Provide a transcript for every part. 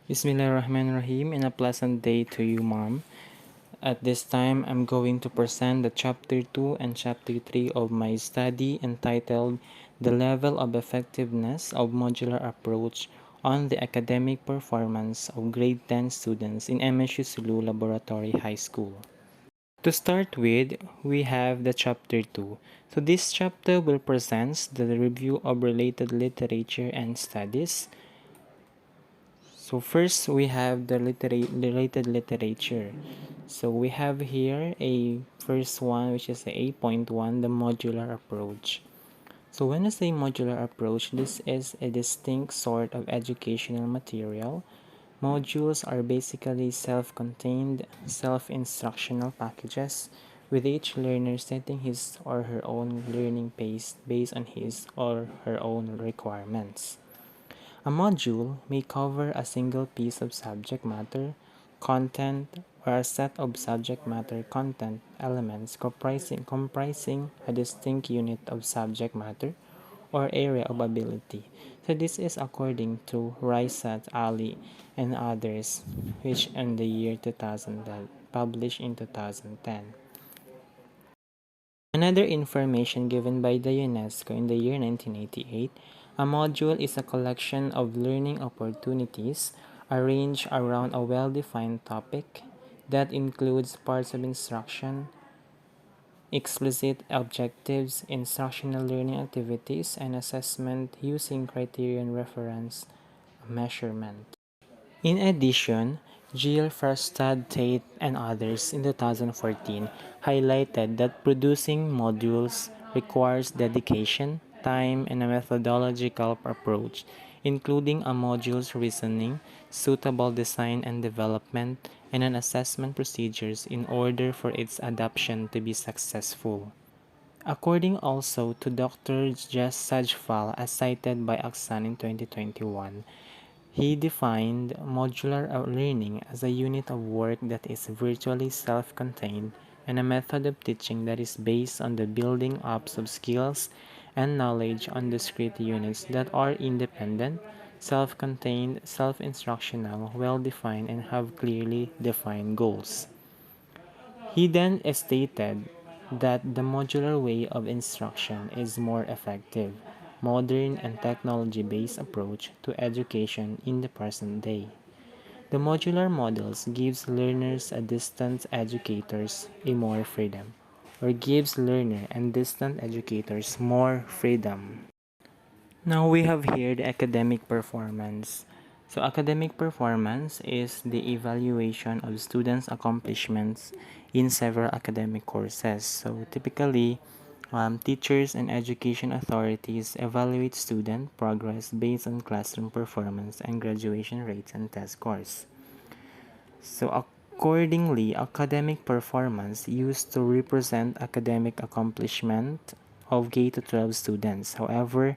Bismillahirrahmanirrahim, and a pleasant day to you, Mom. At this time, I'm going to present the Chapter 2 and Chapter 3 of my study entitled The Level of Effectiveness of Modular Approach on the Academic Performance of Grade 10 Students in MSU Sulu Laboratory High School. To start with, we have the Chapter 2. So this chapter will present the review of related literature and studies. So first we have the related literature. So we have here a first one, which is the 8.1, the modular approach. So when I say modular approach, this is a distinct sort of educational material. Modules are basically self-contained, self-instructional packages, with each learner setting his or her own learning pace based on his or her own requirements. A module may cover a single piece of subject matter, content, or a set of subject matter content elements comprising a distinct unit of subject matter or area of ability. So this is according to Raisat Ali and others, which in the year 2000 published in 2010. Another information given by the UNESCO in the year 1988, a module is a collection of learning opportunities arranged around a well-defined topic that includes parts of instruction, explicit objectives, instructional learning activities, and assessment using criterion reference measurement. In addition, Jill Frostad Tate and others in 2014 highlighted that producing modules requires dedication, time, and a methodological approach, including a module's reasoning, suitable design and development, and an assessment procedures in order for its adoption to be successful. According also to Dr. Jess Sajfal, as cited by Aksan in 2021, he defined modular learning as a unit of work that is virtually self-contained and a method of teaching that is based on the building up of skills and knowledge on discrete units that are independent, self-contained, self-instructional, well-defined, and have clearly defined goals. He then stated that the modular way of instruction is more effective, modern, and technology-based approach to education in the present day. The modular models gives learners and distant educators a more freedom, or gives learner and distant educators more freedom. Now we have here the academic performance. So academic performance is the evaluation of students' accomplishments in several academic courses. So typically, teachers and education authorities evaluate student progress based on classroom performance and graduation rates and test scores. So accordingly, academic performance used to represent academic accomplishment of K-12 students. However,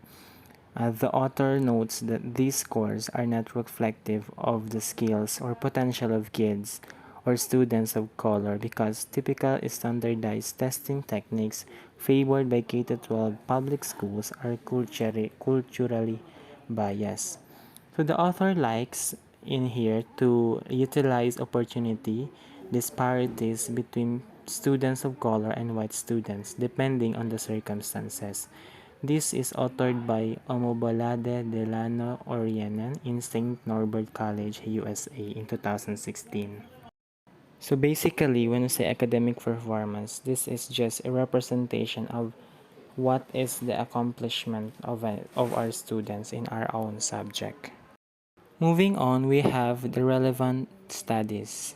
the author notes that these scores are not reflective of the skills or potential of kids or students of color because typical standardized testing techniques favored by K-12 public schools are culturally biased. So the author likes in here to utilize opportunity disparities between students of color and white students depending on the circumstances. This is authored by Omobolade Delano Orienen in St. Norbert College, USA in 2016. So basically, when you say academic performance, this is just a representation of what is the accomplishment of our students in our own subject. Moving on, we have the relevant studies.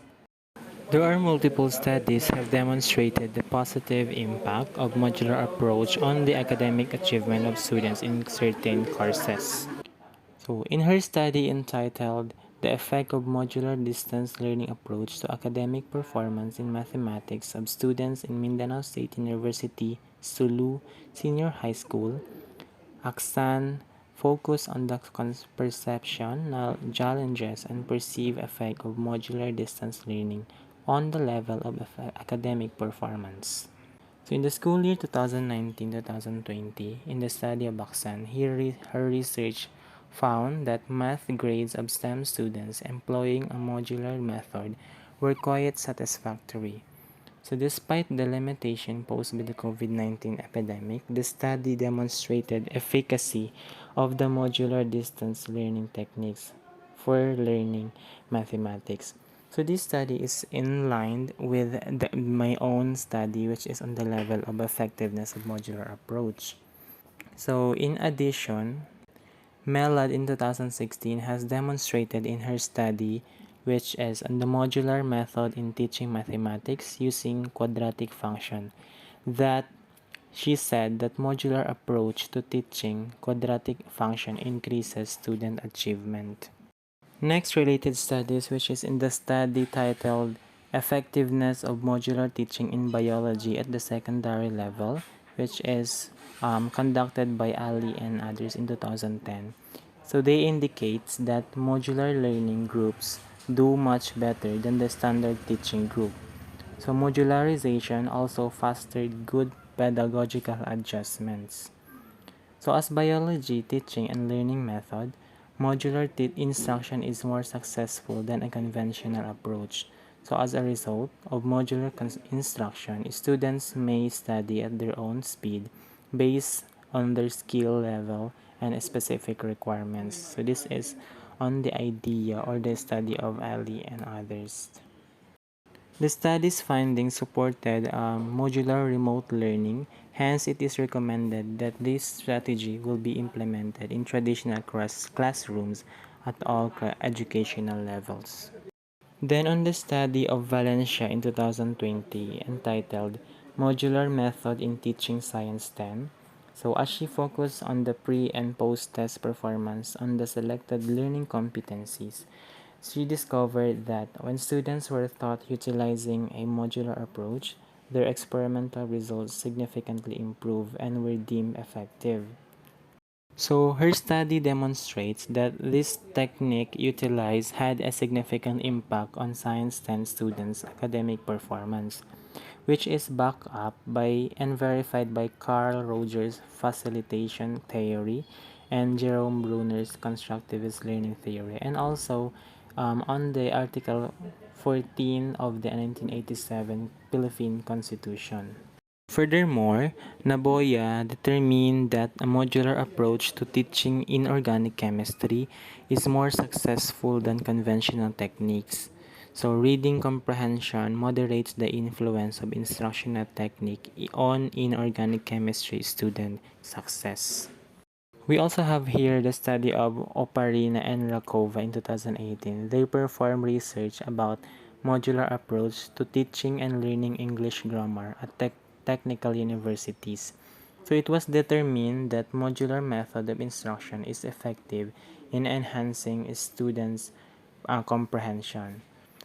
There are multiple studies have demonstrated the positive impact of modular approach on the academic achievement of students in certain courses. So, in her study entitled The Effect of Modular Distance Learning Approach to Academic Performance in Mathematics of Students in Mindanao State University, Sulu Senior High School, Aksan focused on the perception, challenges, and perceived effect of modular distance learning on the level of academic performance. So in the school year 2019-2020, in the study of Aksan, her research found that math grades of STEM students employing a modular method were quite satisfactory. So despite the limitation posed by the COVID-19 epidemic, the study demonstrated efficacy of the modular distance learning techniques for learning mathematics. So this study is in line with my own study, which is on the level of effectiveness of modular approach. So in addition, Mellad in 2016 has demonstrated in her study, which is on the modular method in teaching mathematics using quadratic function, that she said that modular approach to teaching quadratic function increases student achievement. Next, related studies, which is in the study titled Effectiveness of Modular Teaching in Biology at the Secondary Level, which is conducted by Ali and others in 2010. So they indicates that modular learning groups do much better than the standard teaching group. So modularization also fostered good pedagogical adjustments. So as biology teaching and learning method, modular instruction is more successful than a conventional approach. So as a result of modular instruction, students may study at their own speed based on their skill level and specific requirements. So this is on the idea or the study of Ali and others. The study's findings supported modular remote learning, hence it is recommended that this strategy will be implemented in traditional classrooms at all educational levels. Then on the study of Valencia in 2020 entitled Modular Method in Teaching Science 10, so as she focused on the pre and post test performance on the selected learning competencies, she discovered that when students were taught utilizing a modular approach, their experimental results significantly improved and were deemed effective. So her study demonstrates that this technique utilized had a significant impact on Science 10 students' academic performance, which is backed up by and verified by Carl Rogers' facilitation theory and Jerome Bruner's constructivist learning theory, and also on the Article 14 of the 1987 Philippine Constitution. Furthermore, Naboya determined that a modular approach to teaching inorganic chemistry is more successful than conventional techniques. So, reading comprehension moderates the influence of instructional technique on inorganic chemistry student success. We also have here the study of Oparina and Rakova in 2018. They performed research about modular approach to teaching and learning English grammar at technical universities. So it was determined that modular method of instruction is effective in enhancing students' comprehension.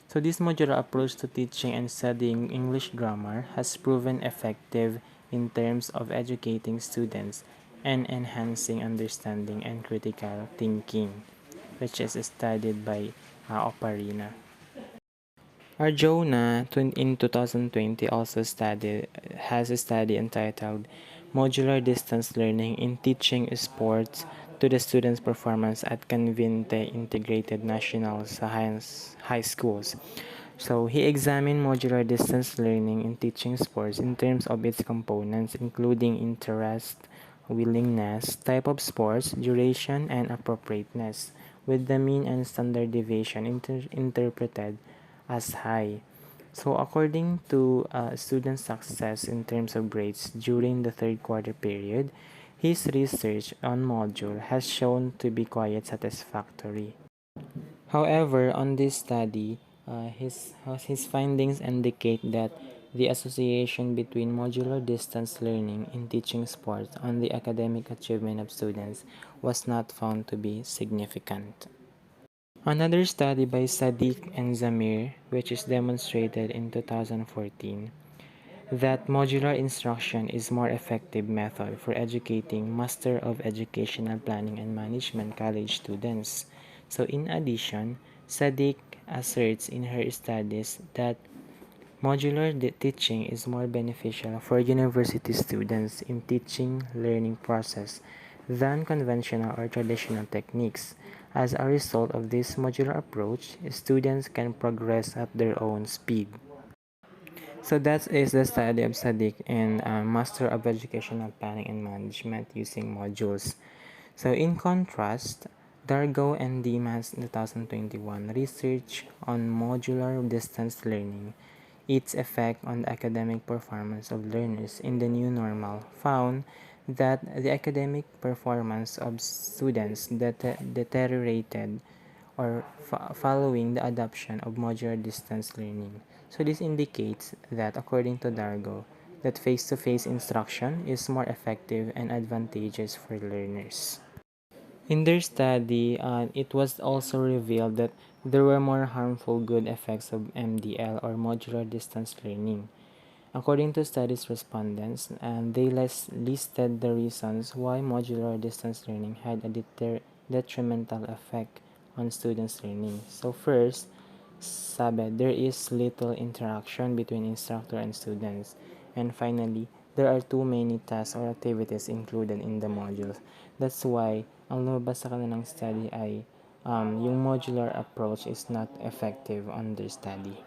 So this modular approach to teaching and studying English grammar has proven effective in terms of educating students and enhancing understanding and critical thinking, which is studied by Oparina. Arjona in 2020 also has a study entitled Modular Distance Learning in Teaching Sports to the Students' Performance at Convinte Integrated National Science High Schools. So he examined modular distance learning in teaching sports in terms of its components, including interest, willingness, type of sports, duration, and appropriateness, with the mean and standard deviation interpreted as high. So according to student success in terms of grades during the third quarter period, his research on module has shown to be quite satisfactory. However, on this study, his findings indicate that the association between modular distance learning in teaching sports on the academic achievement of students was not found to be significant. Another study by Sadiq and Zamir, which is demonstrated in 2014, that modular instruction is more effective method for educating Master of Educational Planning and Management college students. So in addition, Sadiq asserts in her studies that modular teaching is more beneficial for university students in teaching learning process than conventional or traditional techniques. As a result of this modular approach, students can progress at their own speed. So that is the study of Sadiq and Master of Educational Planning and Management using modules. So in contrast, Dargo and Dimas 2021 research on modular distance learning, its effect on the academic performance of learners in the new normal, found that the academic performance of students deteriorated or following the adoption of modular distance learning. So this indicates that according to Dargo, that face-to-face instruction is more effective and advantageous for learners. In their study, it was also revealed that there were more harmful good effects of MDL or modular distance learning. According to studies respondents, and they listed the reasons why modular distance learning had a detrimental effect on students' learning. So first, sabi, there is little interaction between instructor and students. And finally, there are too many tasks or activities included in the modules. That's why, ang lumabas sa kanilang study ay yung modular approach is not effective on their study.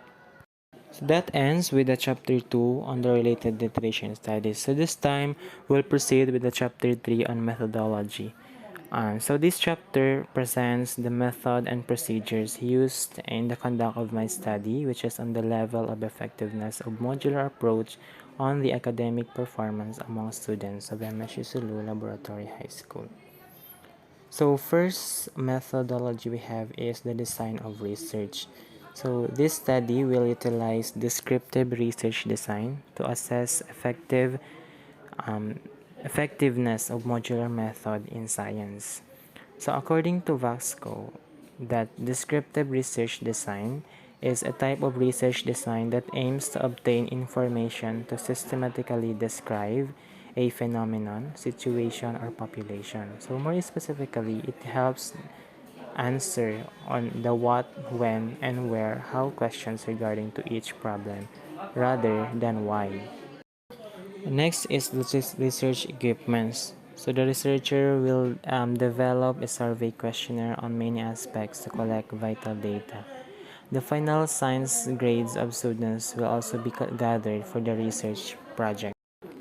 So that ends with the chapter 2 on the related nutrition studies. So this time, we'll proceed with the chapter 3 on methodology. So this chapter presents the method and procedures used in the conduct of my study, which is on the level of effectiveness of modular approach on the academic performance among students of MSU Sulu Laboratory High School. So first methodology we have is the design of research. So this study will utilize descriptive research design to assess effectiveness of modular method in science. So according to Vasco, that descriptive research design is a type of research design that aims to obtain information to systematically describe a phenomenon, situation, or population. So more specifically, it helps answer on the what, when, and where, how questions regarding to each problem rather than why. Next is the research equipments. So the researcher will develop a survey questionnaire on many aspects to collect vital data. The final science grades of students will also be gathered for the research project.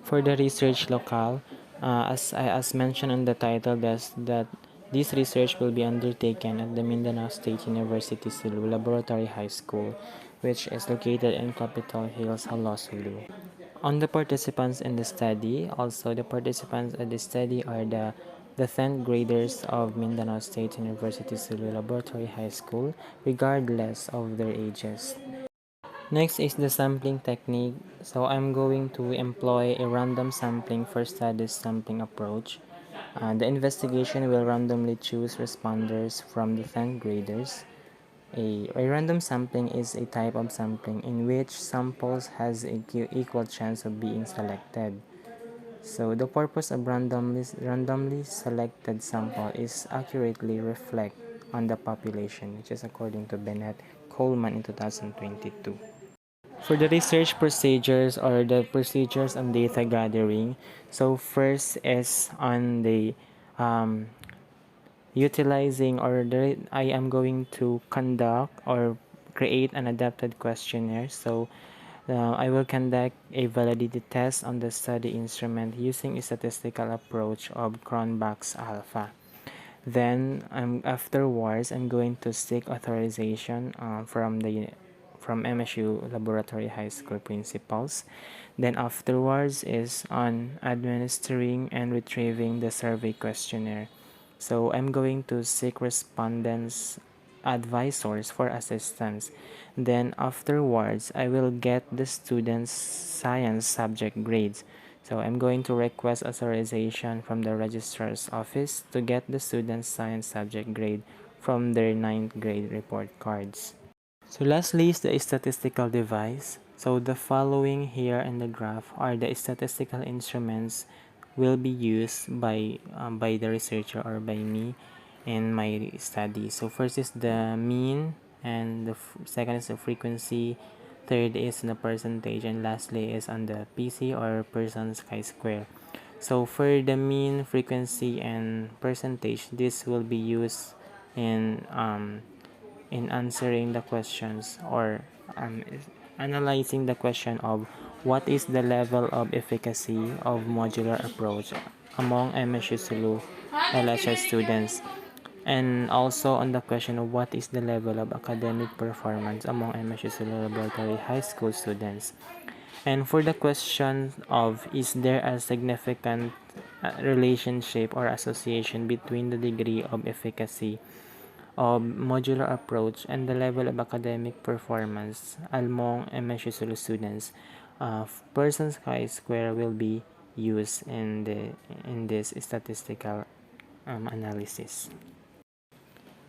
For the research locale, as mentioned in the title, that this research will be undertaken at the Mindanao State University Sulu Laboratory High School, which is located in Capitol Hills, Halo, Sulu. On the participants in the study, also the participants of the study are the 10th graders of Mindanao State University Sulu Laboratory High School, regardless of their ages. Next is the sampling technique. So I'm going to employ a random sampling for studies sampling approach. The investigation will randomly choose responders from the 10th graders. A random sampling is a type of sampling in which samples has an equal chance of being selected. So the purpose of randomly selected sample is accurately reflect on the population, which is according to Bennett Coleman in 2022. For the research procedures or the procedures on data gathering, so first is on the utilizing I am going to conduct or create an adapted questionnaire. So I will conduct a validity test on the study instrument using a statistical approach of Cronbach's alpha. Then afterwards, I'm going to seek authorization from MSU Laboratory High School principals. Then afterwards is on administering and retrieving the survey questionnaire. So I'm going to seek respondents advisors for assistance. Then afterwards, I will get the students' science subject grades. So I'm going to request authorization from the registrar's office to get the students' science subject grade from their 9th grade report cards. So lastly is the statistical device. So the following here in the graph are the statistical instruments will be used by the researcher or by me in my study. So first is the mean, and the second is the frequency, third is the percentage, and lastly is on the PC or person's chi-square. So for the mean, frequency, and percentage, this will be used in answering the questions, or analyzing the question of what is the level of efficacy of modular approach among MSU Sulu LHS students, and also on the question of what is the level of academic performance among MSU Sulu Laboratory High School students. And for the question of is there a significant relationship or association between the degree of efficacy of modular approach and the level of academic performance among MSU Sulu students, Pearson's chi-square will be used in this statistical analysis.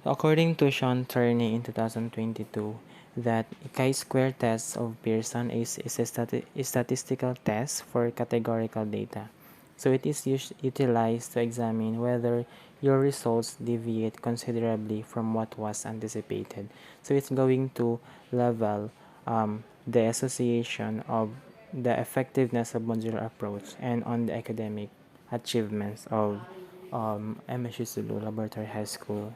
According to Sean Turney in 2022, that chi-square test of Pearson is a statistical test for categorical data. So it is utilized to examine whether your results deviate considerably from what was anticipated. So it's going to level the association of the effectiveness of modular approach and on the academic achievements of MSU Sulu Laboratory High School.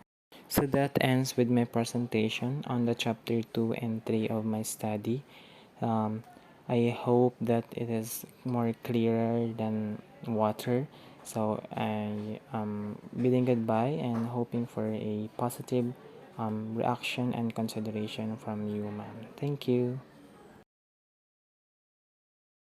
So that ends with my presentation on the chapter 2 and 3 of my study. I hope that it is more clearer than water. So I am bidding goodbye and hoping for a positive reaction and consideration from you, ma'am. Thank you.